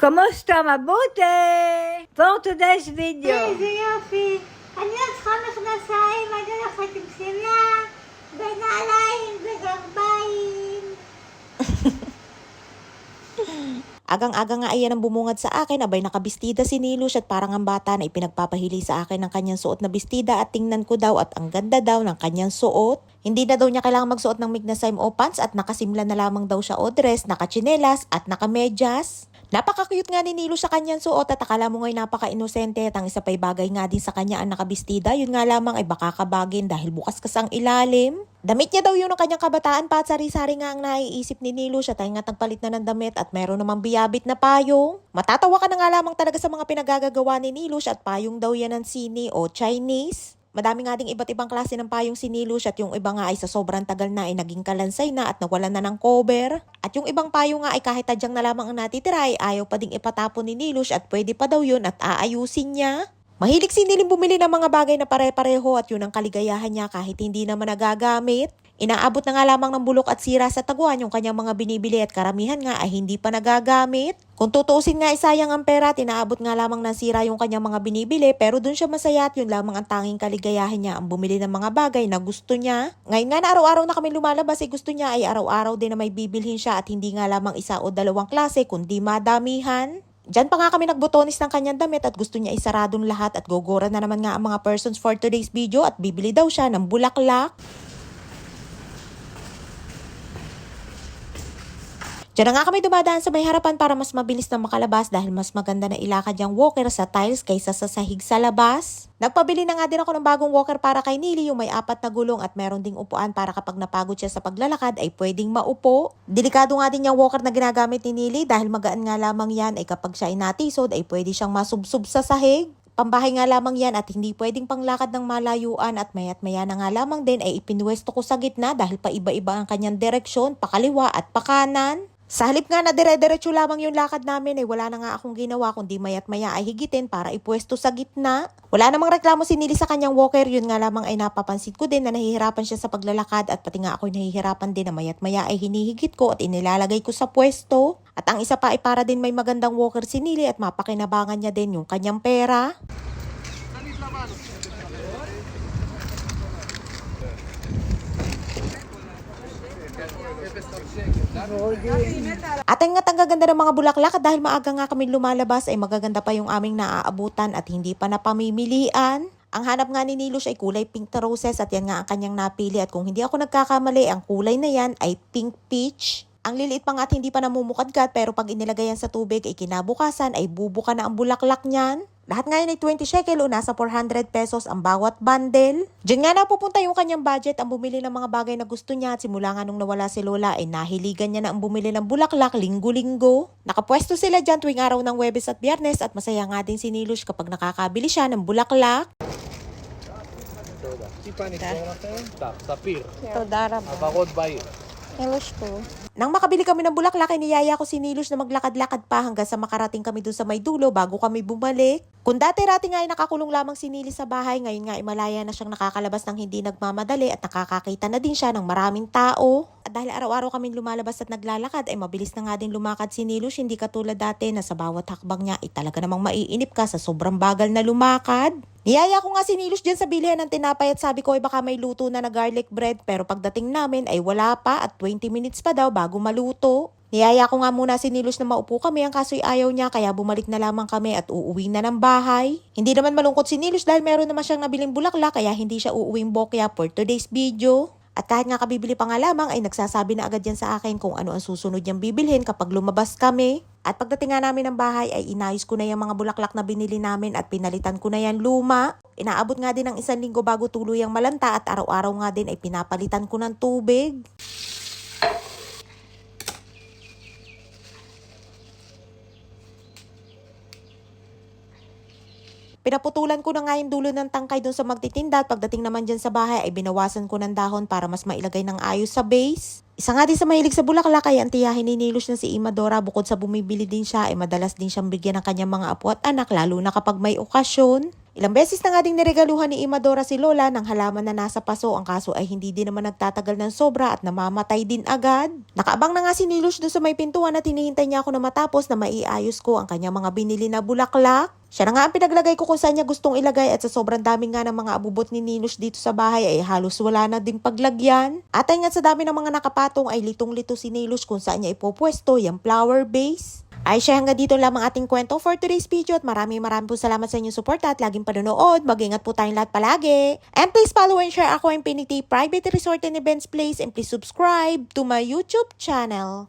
Kumusta? Mabuti! For today's video. איזה יופי. אני לא צריכה מכנסיים, אני הולכת עם שמלה, בנעליים, בגרביים. Agang-aga nga ayan ang bumungad sa akin, abay nakabistida si Nilush at parang ang bata na ipinagpapahili sa akin ng kanyang suot na bestida at tingnan ko daw at ang ganda daw ng kanyang suot. Hindi na daw niya kailangang magsuot ng mignasaim o pants at nakasimla na lamang daw siya o dress, nakachinelas at nakamedyas. Napaka-cute nga ni Nilush sa kanyang suot at akala mo nga'y napaka-inosente at ang isa pa'y bagay nga din sa kanya ang nakabistida. Yun nga lamang ay baka kabagin dahil bukas kasang ilalim. Damit niya daw yun ng kanyang kabataan pa at sari-sari nga ang naiisip ni Nilush at ay nga nagpalit na ng damit at meron namang biyabit na payong. Matatawa ka na nga lamang talaga sa mga pinagagagawa ni Nilush at payong daw yan ng Sini o Chinese. Madami nga ding iba't ibang klase ng payong si Nilush at yung iba nga ay sa sobrang tagal na ay naging kalansay na at nawalan na ng cover. At yung ibang payong nga ay kahit tadyang na lamang ang natitira ay ayaw pa ding ipatapon ni Nilush at pwede pa daw yun at aayusin niya. Mahilig si Niling bumili ng mga bagay na pare-pareho at yun ang kaligayahan niya kahit hindi naman nagagamit. Inaabot na nga lamang ng bulok at sira sa taguan yung kanyang mga binibili at karamihan nga ay hindi pa nagagamit. Kung tutuusin nga sayang ang pera at inaabot nga lamang ng sira yung kanyang mga binibili pero dun siya masaya at yun lamang ang tanging kaligayahan niya ang bumili ng mga bagay na gusto niya. Ngayon nga na araw-araw na kami lumalabas ay gusto niya ay araw-araw din na may bibilhin siya at hindi nga lamang isa o dalawang klase kundi madamihan. Diyan pa nga kami nagbotonis ng kanyang damit at gusto niya isaradong lahat at gogora na naman nga ang mga persons for today's video at bibili daw siya ng bulaklak. Diyan na nga kami dumadaan sa may harapan para mas mabilis na makalabas dahil mas maganda na ilakad yung walker sa tiles kaysa sa sahig sa labas. Nagpabili na nga din ako ng bagong walker para kay Nili, yung may 4 na gulong at meron ding upuan para kapag napagod siya sa paglalakad ay pwedeng maupo. Delikado nga din yung walker na ginagamit ni Nili dahil magaan nga lamang yan ay kapag siya ay natisod ay pwede siyang masubsob sa sahig. Pambahay nga lamang yan at hindi pwedeng panglakad ng malayuan at maya't maya na nga lamang din ay ipinwesto ko sa gitna dahil paiba-iba ang kanyang direksyon, pakaliwa at pakanan. Sa halip nga na dire-diretso lamang yung lakad namin ay wala na nga akong ginawa kundi maya't maya ay higitin para ipwesto sa gitna. Wala namang reklamo si Nili sa kanyang walker, yun nga lamang ay napapansin ko din na nahihirapan siya sa paglalakad at pati nga ako'y nahihirapan din na maya't maya ay hinihigit ko at inilalagay ko sa pwesto. At ang isa pa ay para din may magandang walker si Nili at mapakinabangan niya din yung kanyang pera. At ang gaganda ng mga bulaklak at dahil maaga nga kami lumalabas ay magaganda pa yung aming naaabutan at hindi pa napamimilian. Ang hanap nga ni Nilush ay kulay pink na roses at yan nga ang kanyang napili at kung hindi ako nagkakamali ang kulay na yan ay pink peach. Ang liliit pa nga at hindi pa namumukadkad pero pag inilagay yan sa tubig ay kinabukasan ay bubuka na ang bulaklak niyan. Lahat ngayon ay 20 shekel o nasa 400 pesos ang bawat bundle. Diyan nga napupunta yung kanyang budget ang bumili ng mga bagay na gusto niya at simula nga nung nawala si Lola ay nahiligan niya na ang bumili ng bulaklak linggo-linggo. Nakapwesto sila dyan tuwing araw ng Huwebes at Biyernes at masaya nga din si Nilush kapag nakakabili siya ng bulaklak. Ito Nang makabili kami ng bulaklak, iniyaya ko si Nilush na maglakad-lakad pa hanggang sa makarating kami dun sa may dulo bago kami bumalik. Kung dati-rati nga ay nakakulong lamang si Nili sa bahay, ngayon nga ay malaya na siyang nakakalabas ng hindi nagmamadali at nakakakita na din siya ng maraming tao. At dahil araw-araw kami lumalabas at naglalakad ay mabilis na nga din lumakad si Nilush, hindi katulad dati na sa bawat hakbang niya ay talaga namang maiinip ka sa sobrang bagal na lumakad. Niyaya ko nga si Nilush dyan sa bilihan ng tinapay at sabi ko ay baka may luto na garlic bread pero pagdating namin ay wala pa at 20 minutes pa daw bago maluto. Niyaya ko nga muna si Nilush na maupo kami, ang kaso'y ayaw niya kaya bumalik na lamang kami at uuwi na ng bahay. Hindi naman malungkot si Nilush dahil meron naman siyang nabiling bulaklak kaya hindi siya uuwing bokya for today's video. At kahit nga kabibili pa nga lamang ay nagsasabi na agad yan sa akin kung ano ang susunod niyang bibilhin kapag lumabas kami. At pagdating nga namin ng bahay ay inayos ko na yung mga bulaklak na binili namin at pinalitan ko na yan luma. Inaabot nga din ng 1 linggo bago tuluyang malanta at araw-araw nga din ay pinapalitan ko ng tubig. Pinaputulan ko na nga yung dulo ng tangkay dun sa magtitinda at pagdating naman dyan sa bahay ay binawasan ko ng dahon para mas mailagay ng ayos sa base. Isa nga din sa mahilig sa bulaklak kaya ang tiyahin ni Nilush na si Imadora bukod sa bumibili din siya ay madalas din siyang bigyan ng kanyang mga apo at anak lalo na kapag may okasyon. Ilang beses na nga ding niregaluhan ni Imadora si Lola ng halaman na nasa paso, ang kaso ay hindi din naman nagtatagal ng sobra at namamatay din agad. Nakaabang na nga si Nilush doon sa may pintuan at hinihintay niya ako na matapos na maiayos ko ang kanyang mga binili na bulaklak. Siya na nga ang pinaglagay ko kung saan niya gustong ilagay at sa sobrang dami nga ng mga abubot ni Nilush dito sa bahay ay halos wala na ding paglagyan. At ay nga sa dami ng mga nakapatong ay litong-lito si Nilush kung saan niya ipopwesto yung flower vase. Ay siya hanggang dito lamang ating kwento for today's video at maraming po salamat sa inyong support at laging panonood. Mag-ingat po tayong lahat palagi. And please follow and share Aqua Infinity Private Resort and Events Place and please subscribe to my YouTube channel.